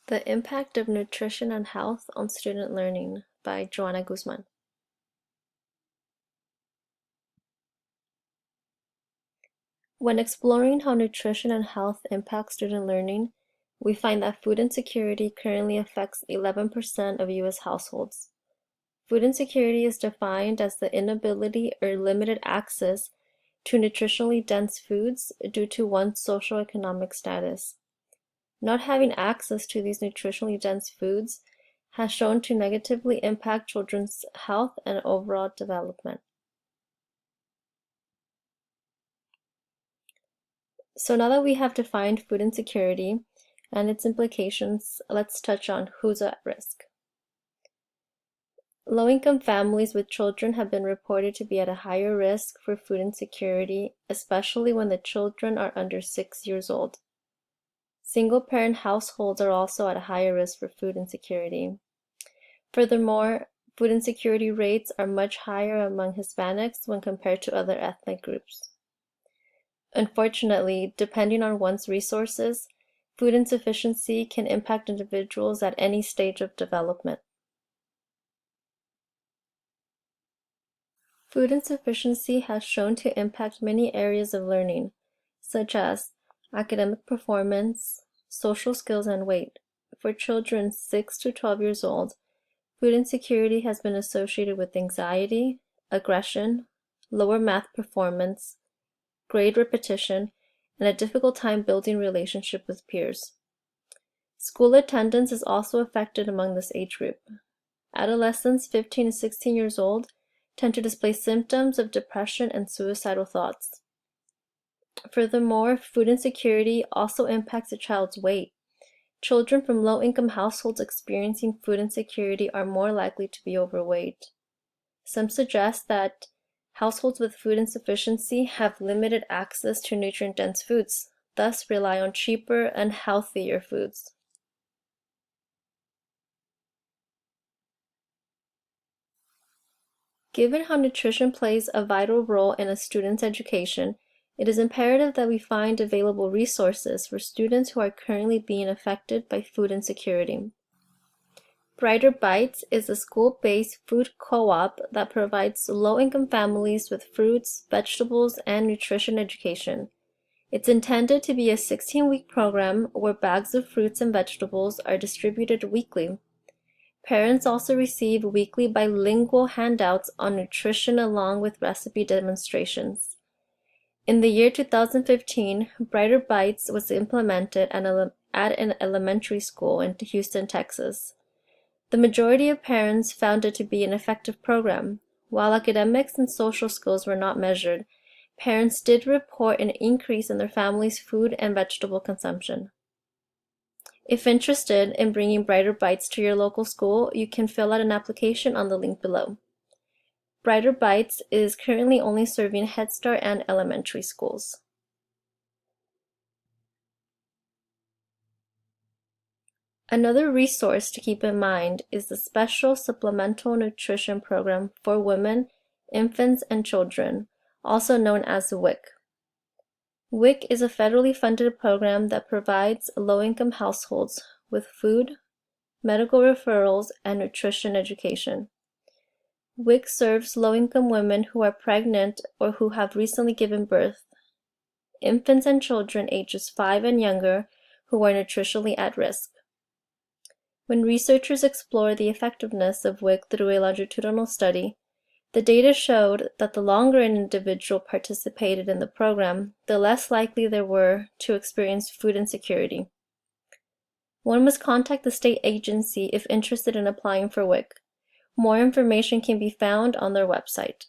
The Impact of Nutrition and Health on Student Learning by Joanna Guzman. When exploring how nutrition and health impact student learning, we find that food insecurity currently affects 11% of U.S. households. Food insecurity is defined as the inability or limited access to nutritionally dense foods due to one's socioeconomic status. Not having access to these nutritionally dense foods has shown to negatively impact children's health and overall development. So now that we have defined food insecurity and its implications, let's touch on who's at risk. Low-income families with children have been reported to be at a higher risk for food insecurity, especially when the children are under 6 years old. Single-parent households are also at a higher risk for food insecurity. Furthermore, food insecurity rates are much higher among Hispanics when compared to other ethnic groups. Unfortunately, depending on one's resources, food insufficiency can impact individuals at any stage of development. Food insufficiency has shown to impact many areas of learning, such as academic performance, social skills, and weight. For children 6 to 12 years old, food insecurity has been associated with anxiety, aggression, lower math performance, grade repetition, and a difficult time building relationship with peers. School attendance is also affected among this age group. Adolescents 15 to 16 years old tend to display symptoms of depression and suicidal thoughts. Furthermore, food insecurity also impacts a child's weight. Children from low-income households experiencing food insecurity are more likely to be overweight. Some suggest that households with food insufficiency have limited access to nutrient-dense foods, thus rely on cheaper and healthier foods. Given how nutrition plays a vital role in a student's education, it is imperative that we find available resources for students who are currently being affected by food insecurity. Brighter Bites is a school-based food co-op that provides low-income families with fruits, vegetables, and nutrition education. It's intended to be a 16-week program where bags of fruits and vegetables are distributed weekly. Parents also receive weekly bilingual handouts on nutrition along with recipe demonstrations. In the year 2015, Brighter Bites was implemented at an elementary school in Houston, Texas. The majority of parents found it to be an effective program. While academics and social skills were not measured, parents did report an increase in their family's food and vegetable consumption. If interested in bringing Brighter Bites to your local school, you can fill out an application on the link below. Brighter Bites is currently only serving Head Start and elementary schools. Another resource to keep in mind is the Special Supplemental Nutrition Program for Women, Infants, and Children, also known as WIC. WIC is a federally funded program that provides low-income households with food, medical referrals, and nutrition education. WIC serves low-income women who are pregnant or who have recently given birth, infants and children ages 5 and younger who are nutritionally at risk. When researchers explored the effectiveness of WIC through a longitudinal study, the data showed that the longer an individual participated in the program, the less likely they were to experience food insecurity. One must contact the state agency if interested in applying for WIC. More information can be found on their website.